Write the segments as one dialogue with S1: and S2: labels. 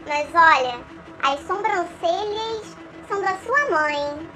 S1: Mas olha, as sobrancelhas são da sua mãe.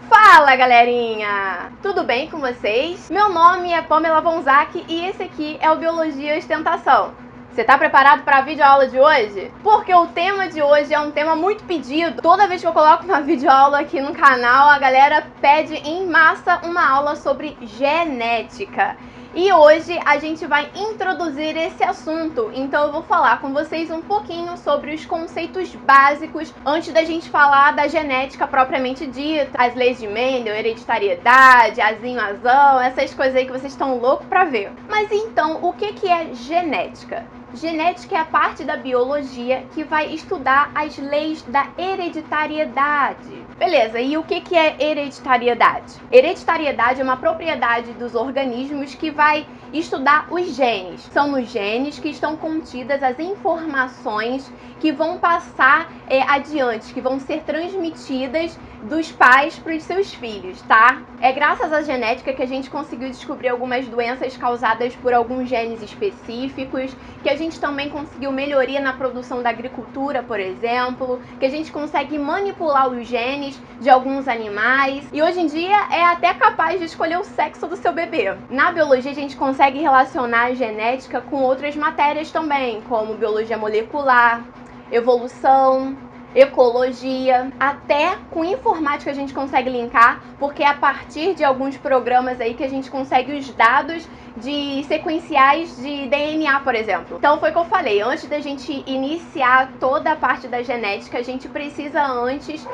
S2: Fala, galerinha! Tudo bem com vocês? Meu nome é Pamela Bonzac e esse aqui é o Biologia e Ostentação. Você tá preparado para a videoaula de hoje? Porque o tema de hoje é um tema muito pedido. Toda vez que eu coloco uma videoaula aqui no canal, a galera pede em massa uma aula sobre genética. E hoje a gente vai introduzir esse assunto, então eu vou falar com vocês um pouquinho sobre os conceitos básicos antes da gente falar da genética propriamente dita, as leis de Mendel, hereditariedade, azinho, azão, essas coisas aí que vocês estão loucos pra ver. Mas então, o que é genética? Genética é a parte da biologia que vai estudar as leis da hereditariedade. Beleza, e o que é hereditariedade? Hereditariedade é uma propriedade dos organismos que vai estudar os genes. São nos genes que estão contidas as informações que vão passar adiante, que vão ser transmitidas dos pais para os seus filhos, tá? É graças à genética que a gente conseguiu descobrir algumas doenças causadas por alguns genes específicos, que a gente também conseguiu melhoria na produção da agricultura, por exemplo, que a gente consegue manipular os genes de alguns animais e hoje em dia é até capaz de escolher o sexo do seu bebê. Na biologia a gente consegue relacionar a genética com outras matérias também, como biologia molecular, evolução, ecologia, até com informática a gente consegue linkar, porque é a partir de alguns programas aí que a gente consegue os dados de sequenciais de DNA, por exemplo. Então foi o que eu falei, antes da gente iniciar toda a parte da genética, a gente precisa antes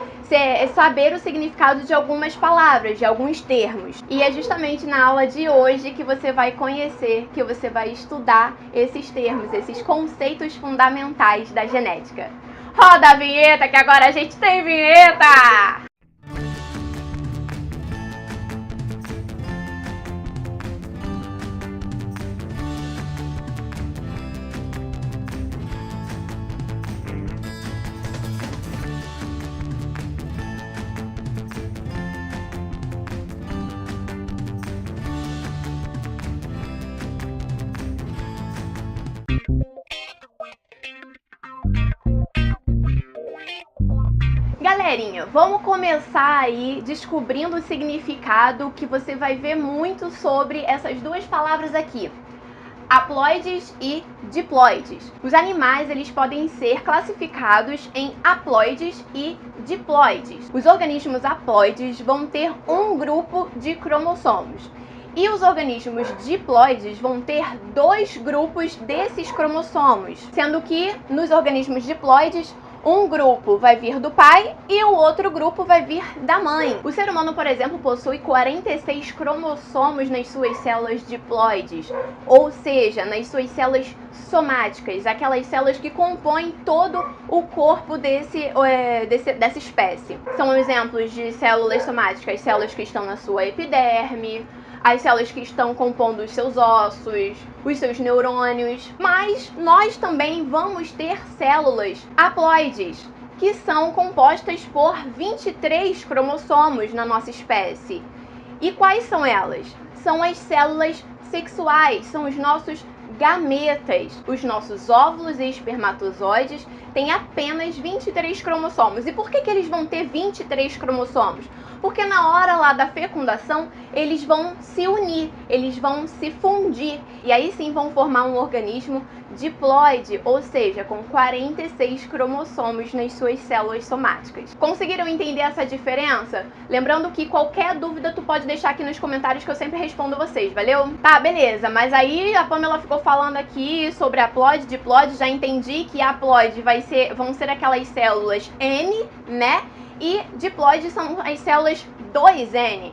S2: saber o significado de algumas palavras, de alguns termos. E é justamente na aula de hoje que você vai conhecer, que você vai estudar esses termos, esses conceitos fundamentais da genética. Roda a vinheta, que agora a gente tem vinheta! Galerinha, vamos começar aí descobrindo o significado que você vai ver muito sobre essas duas palavras aqui, haploides e diploides. Os animais, eles podem ser classificados em haploides e diploides. Os organismos haploides vão ter um grupo de cromossomos. E os organismos diploides vão ter dois grupos desses cromossomos, sendo que nos organismos diploides um grupo vai vir do pai e o outro grupo vai vir da mãe. O ser humano, por exemplo, possui 46 cromossomos nas suas células diploides, ou seja, nas suas células somáticas, aquelas células que compõem todo o corpo dessa espécie. São exemplos de células somáticas, células que estão na sua epiderme, as células que estão compondo os seus ossos, os seus neurônios, mas nós também vamos ter células haploides, que são compostas por 23 cromossomos na nossa espécie. E quais são elas? São as células sexuais, são os nossos gametas. Os nossos óvulos e espermatozoides têm apenas 23 cromossomos. E por que eles vão ter 23 cromossomos? Porque na hora lá da fecundação, eles vão se unir, eles vão se fundir. E aí sim vão formar um organismo diploide, ou seja, com 46 cromossomos nas suas células somáticas. Conseguiram entender essa diferença? Lembrando que qualquer dúvida tu pode deixar aqui nos comentários que eu sempre respondo vocês, valeu? Tá, beleza, mas aí a Pamela ficou falando aqui sobre haploide, diploide, já entendi que haploide vão ser aquelas células N, né? E diploide são as células 2N.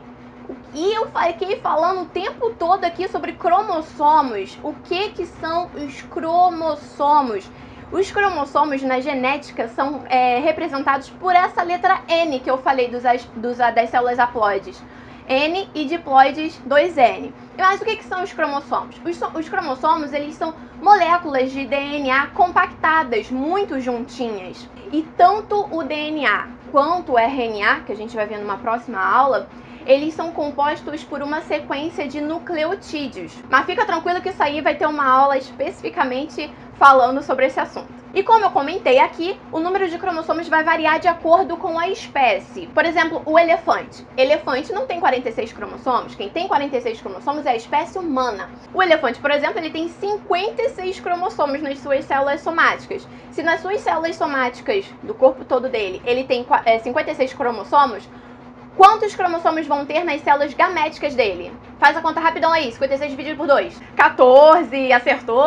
S2: E eu fiquei falando o tempo todo aqui sobre cromossomos. O que são os cromossomos? Os cromossomos na genética são representados por essa letra N que eu falei das células haploides. N e diploides 2N. Mas o que são os cromossomos? Os cromossomos, eles são moléculas de DNA compactadas, muito juntinhas. E tanto o DNA quanto o RNA, que a gente vai ver numa próxima aula, eles são compostos por uma sequência de nucleotídeos. Mas fica tranquilo que isso aí vai ter uma aula especificamente falando sobre esse assunto. E como eu comentei aqui, o número de cromossomos vai variar de acordo com a espécie. Por exemplo, o elefante. Elefante não tem 46 cromossomos. Quem tem 46 cromossomos é a espécie humana. O elefante, por exemplo, ele tem 56 cromossomos nas suas células somáticas. Se nas suas células somáticas do corpo todo dele, ele tem 56 cromossomos, quantos cromossomos vão ter nas células gaméticas dele? Faz a conta rapidão aí, 56 dividido por 2. 14, acertou!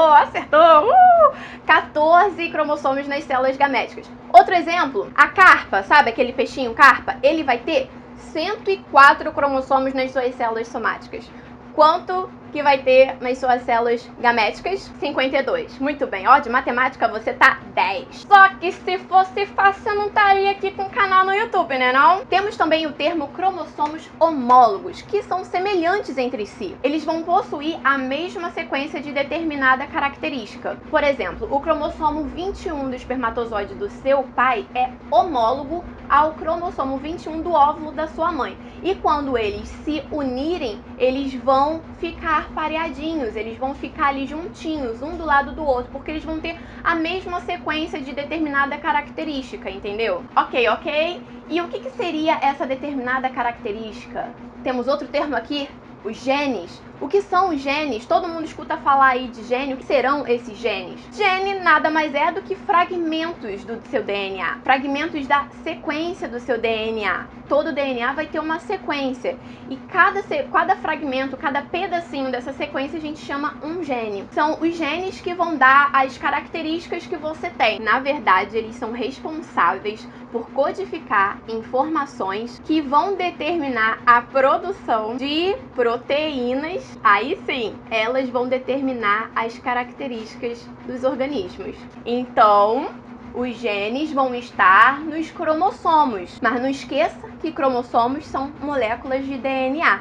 S2: 14 cromossomos nas células gaméticas. Outro exemplo, a carpa, sabe aquele peixinho carpa? Ele vai ter 104 cromossomos nas suas células somáticas. Quanto que vai ter nas suas células gaméticas? 52. Muito bem, ó, de matemática você tá 10. Só que se fosse fácil, eu não estaria aqui com o canal no YouTube, né não? Temos também o termo cromossomos homólogos, que são semelhantes entre si. Eles vão possuir a mesma sequência de determinada característica. Por exemplo, o cromossomo 21 do espermatozoide do seu pai é homólogo ao cromossomo 21 do óvulo da sua mãe. E quando eles se unirem, eles vão ficar pareadinhos, eles vão ficar ali juntinhos, um do lado do outro, porque eles vão ter a mesma sequência de determinada característica, entendeu? Ok. E o que seria essa determinada característica? Temos outro termo aqui, os genes. O que são os genes? Todo mundo escuta falar aí de gene. O que serão esses genes? Gene nada mais é do que fragmentos do seu DNA. Fragmentos da sequência do seu DNA. Todo DNA vai ter uma sequência. E cada fragmento, cada pedacinho dessa sequência a gente chama um gene. São os genes que vão dar as características que você tem. Na verdade, eles são responsáveis por codificar informações que vão determinar a produção de proteínas. Aí sim, elas vão determinar as características dos organismos. Então, os genes vão estar nos cromossomos. Mas não esqueça que cromossomos são moléculas de DNA.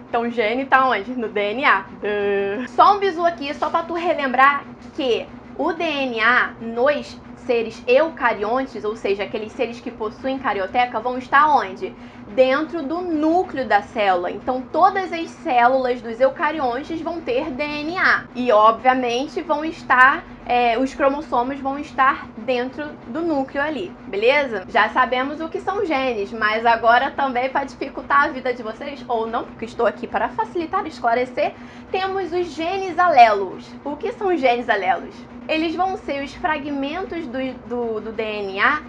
S2: Então, o gene tá onde? No DNA. Só um bizu aqui, só para tu relembrar que o DNA nos seres eucariontes, ou seja, aqueles seres que possuem carioteca, vão estar onde? Dentro do núcleo da célula. Então, todas as células dos eucariontes vão ter DNA. E, obviamente, os cromossomos vão estar dentro do núcleo ali, beleza? Já sabemos o que são genes, mas agora também para dificultar a vida de vocês, ou não, porque estou aqui para facilitar e esclarecer, temos os genes alelos. O que são os genes alelos? Eles vão ser os fragmentos do DNA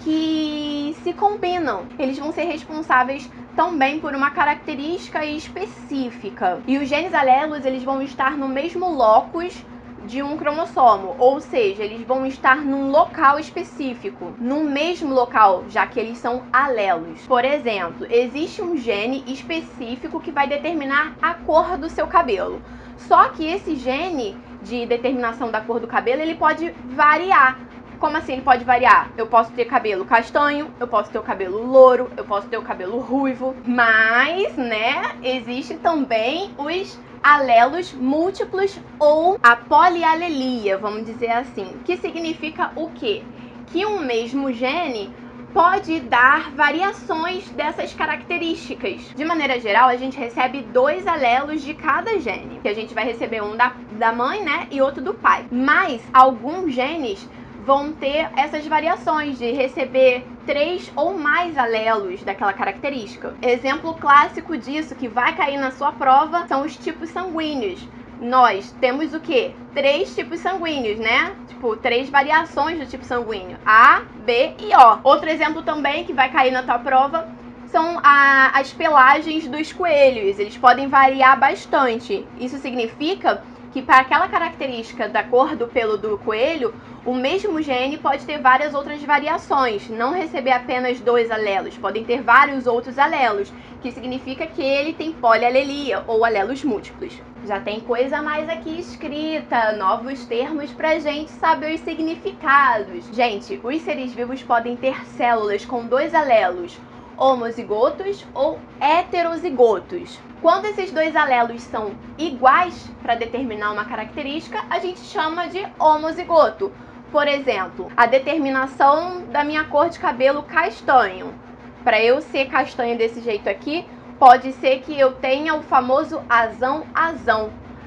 S2: que se combinam. Eles vão ser responsáveis também por uma característica específica. E os genes alelos, eles vão estar no mesmo locus de um cromossomo, ou seja, eles vão estar num local específico, no mesmo local, já que eles são alelos. Por exemplo, existe um gene específico que vai determinar a cor do seu cabelo. Só que esse gene de determinação da cor do cabelo, ele pode variar. Como assim ele pode variar? Eu posso ter cabelo castanho, eu posso ter o cabelo louro, eu posso ter o cabelo ruivo, mas, né, existe também os alelos múltiplos ou a polialelia, vamos dizer assim. Que significa o quê? Que um mesmo gene pode dar variações dessas características. De maneira geral, a gente recebe 2 alelos de cada gene, que a gente vai receber um da mãe, né, e outro do pai. Mas alguns genes vão ter essas variações de receber 3 ou mais alelos daquela característica. Exemplo clássico disso, que vai cair na sua prova, são os tipos sanguíneos. Nós temos o quê? 3 tipos sanguíneos, né? Tipo, 3 variações do tipo sanguíneo. A, B e O. Outro exemplo também que vai cair na tua prova são as pelagens dos coelhos. Eles podem variar bastante. Isso significa que para aquela característica da cor do pelo do coelho, o mesmo gene pode ter várias outras variações, não receber apenas 2 alelos, podem ter vários outros alelos, que significa que ele tem polialelia ou alelos múltiplos. Já tem coisa mais aqui escrita, novos termos pra gente saber os significados. Gente, os seres vivos podem ter células com 2 alelos, homozigotos ou heterozigotos. Quando esses 2 alelos são iguais para determinar uma característica, a gente chama de homozigoto. Por exemplo, a determinação da minha cor de cabelo castanho. Para eu ser castanho desse jeito aqui, pode ser que eu tenha o famoso azão.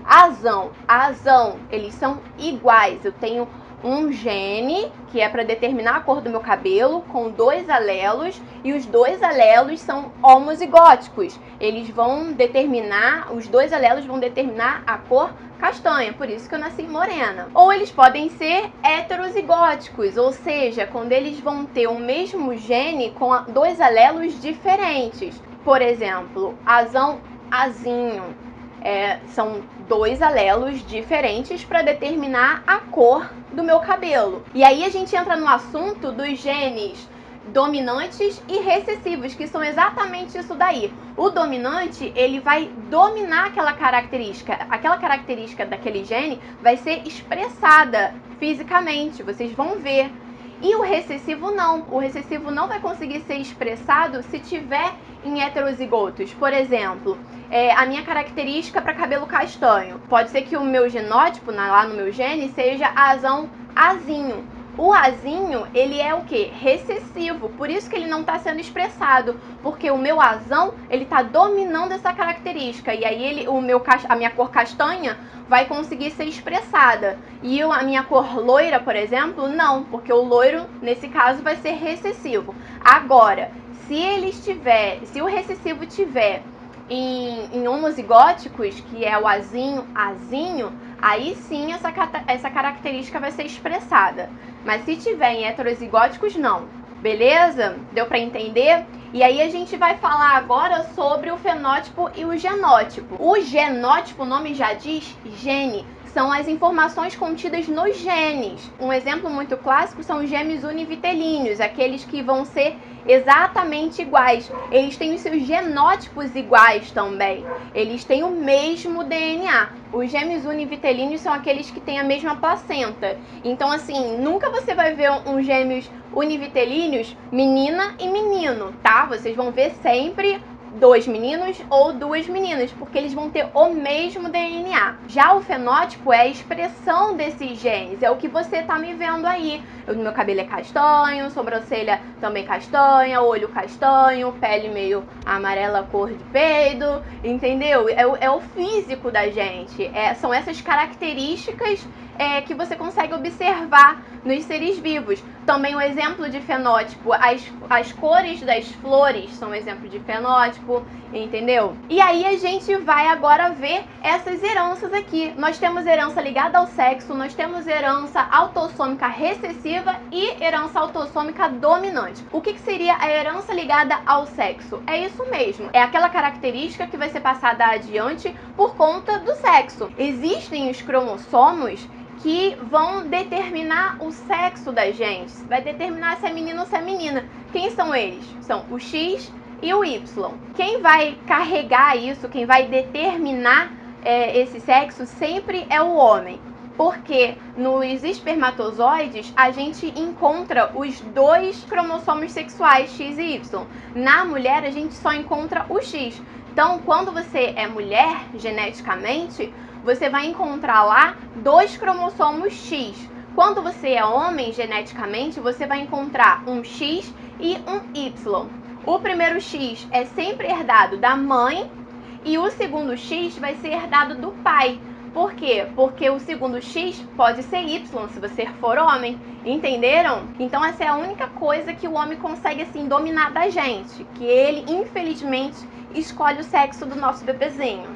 S2: Azão, eles são iguais. Eu tenho um gene, que é para determinar a cor do meu cabelo, com 2 alelos, e os 2 alelos são homozigóticos. Eles vão determinar, os 2 alelos vão determinar a cor castanha, por isso que eu nasci morena. Ou eles podem ser heterozigóticos, ou seja, quando eles vão ter o mesmo gene com 2 alelos diferentes. Por exemplo, azão, azinho. São 2 alelos diferentes para determinar a cor do meu cabelo. E aí a gente entra no assunto dos genes dominantes e recessivos, que são exatamente isso daí. O dominante, ele vai dominar aquela característica daquele gene vai ser expressada fisicamente, vocês vão ver. E o recessivo não vai conseguir ser expressado se tiver em heterozigotos. Por exemplo, a minha característica para cabelo castanho. Pode ser que o meu genótipo, lá no meu gene, seja azão azinho. O azinho, ele é o quê? Recessivo, por isso que ele não está sendo expressado, porque o meu azão, ele está dominando essa característica, e aí a minha cor castanha vai conseguir ser expressada, e a minha cor loira, por exemplo, não, porque o loiro, nesse caso, vai ser recessivo. Agora, se o recessivo tiver em homozigóticos, que é o azinho, aí sim essa característica vai ser expressada. Mas se tiver em heterozigóticos, não. Beleza? Deu para entender? E aí a gente vai falar agora sobre o fenótipo e o genótipo. O genótipo, o nome já diz, gene, são as informações contidas nos genes. Um exemplo muito clássico são os gêmeos univitelíneos, aqueles que vão ser exatamente iguais. Eles têm os seus genótipos iguais também. Eles têm o mesmo DNA. Os gêmeos univitelíneos são aqueles que têm a mesma placenta. Então, assim, nunca você vai ver um gêmeos univitelíneos menina e menino, tá? Vocês vão ver sempre 2 meninos ou 2 meninas, porque eles vão ter o mesmo DNA. Já o fenótipo é a expressão desses genes, é o que você tá me vendo aí. O meu cabelo é castanho, sobrancelha também castanha, olho castanho, pele meio amarela, cor de peido, entendeu? É o físico da gente, são essas características que você consegue observar nos seres vivos. Também um exemplo de fenótipo, as cores das flores são um exemplo de fenótipo, entendeu? E aí a gente vai agora ver essas heranças aqui. Nós temos herança ligada ao sexo, nós temos herança autossômica recessiva e herança autossômica dominante. O que seria a herança ligada ao sexo? É isso mesmo, é aquela característica que vai ser passada adiante por conta do sexo. Existem os cromossomos que vão determinar o sexo da gente, vai determinar se é menino ou se é menina. Quem são eles? São o X e o Y. Quem vai carregar isso, quem vai determinar esse sexo sempre é o homem, porque nos espermatozoides a gente encontra os 2 cromossomos sexuais, X e Y. Na mulher a gente só encontra o X. Então, quando você é mulher, geneticamente, você vai encontrar lá 2 cromossomos X. Quando você é homem, geneticamente, você vai encontrar um X e um Y. O primeiro X é sempre herdado da mãe e o segundo X vai ser herdado do pai. Por quê? Porque o segundo X pode ser Y se você for homem. Entenderam? Então essa é a única coisa que o homem consegue assim dominar da gente, que ele infelizmente escolhe o sexo do nosso bebezinho.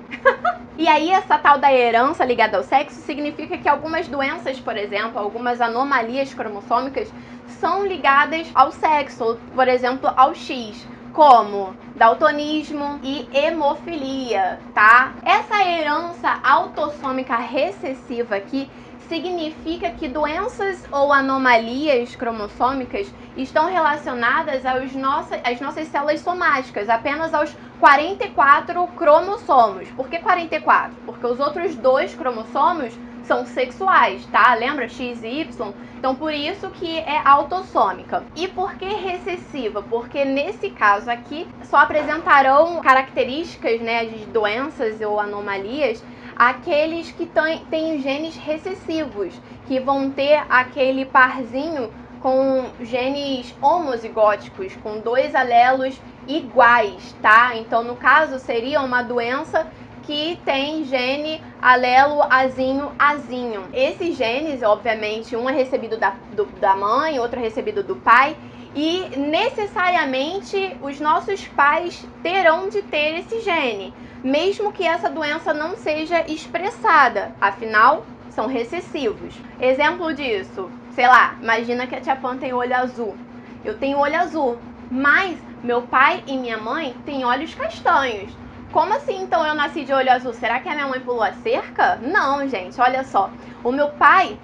S2: E aí essa tal da herança ligada ao sexo significa que algumas doenças, por exemplo, algumas anomalias cromossômicas são ligadas ao sexo, por exemplo, ao X, como daltonismo e hemofilia, tá? Essa herança autossômica recessiva aqui significa que doenças ou anomalias cromossômicas estão relacionadas às nossas células somáticas, apenas aos 44 cromossomos. Por que 44? Porque os outros 2 cromossomos são sexuais, tá? Lembra? X e Y? Então, por isso que é autossômica. E por que recessiva? Porque nesse caso aqui, só apresentarão características, né, de doenças ou anomalias aqueles que têm genes recessivos, que vão ter aquele parzinho com genes homozigóticos, com 2 alelos iguais, tá? Então, no caso, seria uma doença que tem gene alelo azinho azinho. Esses genes, obviamente, um é recebido da mãe, outro é recebido do pai, e necessariamente os nossos pais terão de ter esse gene, mesmo que essa doença não seja expressada, afinal, são recessivos. Exemplo disso, sei lá, imagina que a tia Pan tem olho azul. Eu tenho olho azul, mas meu pai e minha mãe têm olhos castanhos. Como assim, então, eu nasci de olho azul? Será que a minha mãe pulou a cerca? Não, gente, olha só. O meu pai,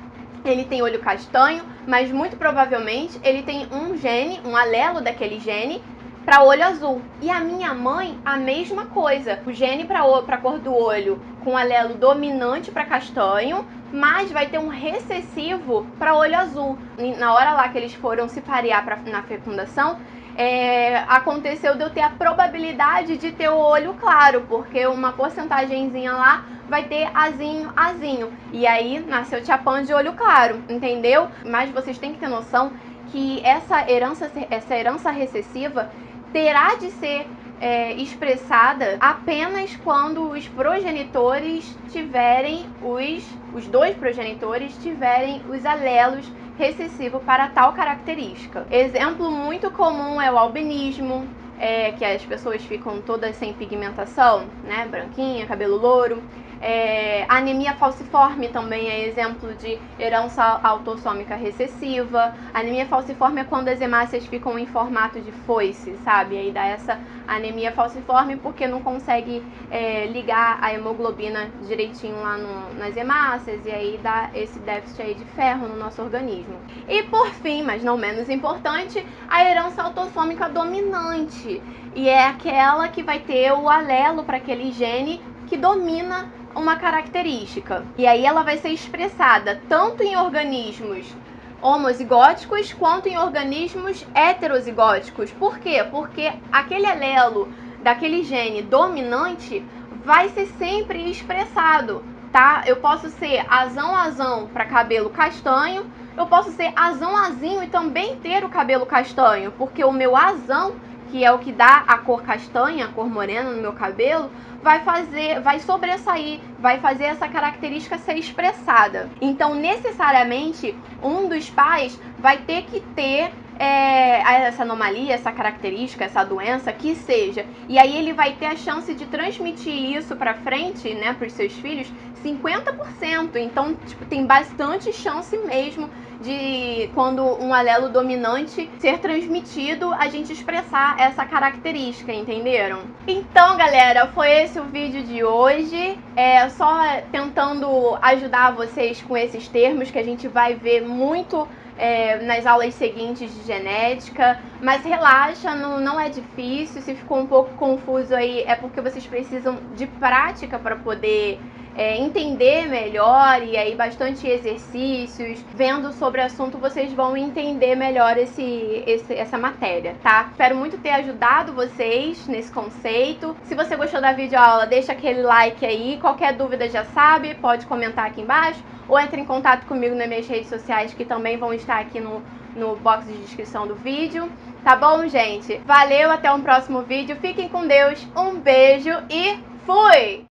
S2: ele tem olho castanho, mas muito provavelmente ele tem um gene, um alelo daquele gene, para olho azul. E a minha mãe, a mesma coisa. O gene para cor do olho com alelo dominante para castanho, mas vai ter um recessivo para olho azul. E na hora lá que eles foram se parear na fecundação, aconteceu de eu ter a probabilidade de ter o olho claro, porque uma porcentagemzinha lá vai ter azinho, azinho. E aí nasceu tia Pan de olho claro, entendeu? Mas vocês têm que ter noção que essa herança recessiva terá de ser expressada apenas quando os progenitores tiverem, os dois progenitores tiverem os alelos recessivos para tal característica. Exemplo muito comum é o albinismo, que as pessoas ficam todas sem pigmentação, né? Branquinha, cabelo louro. Anemia falciforme também é exemplo de herança autossômica recessiva. Anemia falciforme é quando as hemácias ficam em formato de foice, sabe? Aí dá essa anemia falciforme porque não consegue ligar a hemoglobina direitinho lá nas hemácias, e aí dá esse déficit aí de ferro no nosso organismo. E por fim, mas não menos importante, a herança autossômica dominante, e é aquela que vai ter o alelo para aquele gene que domina uma característica. E aí ela vai ser expressada tanto em organismos homozigóticos quanto em organismos heterozigóticos. Por quê? Porque aquele alelo daquele gene dominante vai ser sempre expressado, tá? Eu posso ser azão para cabelo castanho, eu posso ser azão-azinho e também ter o cabelo castanho, porque o meu azão, que é o que dá a cor castanha, a cor morena no meu cabelo, vai sobressair, vai fazer essa característica ser expressada. Então, necessariamente, um dos pais vai ter que ter essa anomalia, essa característica, essa doença, que seja. E aí ele vai ter a chance de transmitir isso para frente, né, para os seus filhos, 50%. Então, tipo, tem bastante chance mesmo de, quando um alelo dominante ser transmitido, a gente expressar essa característica, entenderam? Então, galera, foi esse o vídeo de hoje. Só tentando ajudar vocês com esses termos que a gente vai ver muito nas aulas seguintes de genética, mas relaxa, não é difícil. Se ficou um pouco confuso aí, é porque vocês precisam de prática para poder entender melhor, e aí bastante exercícios, vendo sobre o assunto vocês vão entender melhor essa matéria, tá? Espero muito ter ajudado vocês nesse conceito. Se você gostou da videoaula, deixa aquele like aí. Qualquer dúvida já sabe, pode comentar aqui embaixo, ou entre em contato comigo nas minhas redes sociais, que também vão estar aqui no box de descrição do vídeo. Tá bom, gente? Valeu, até um próximo vídeo. Fiquem com Deus, um beijo e fui!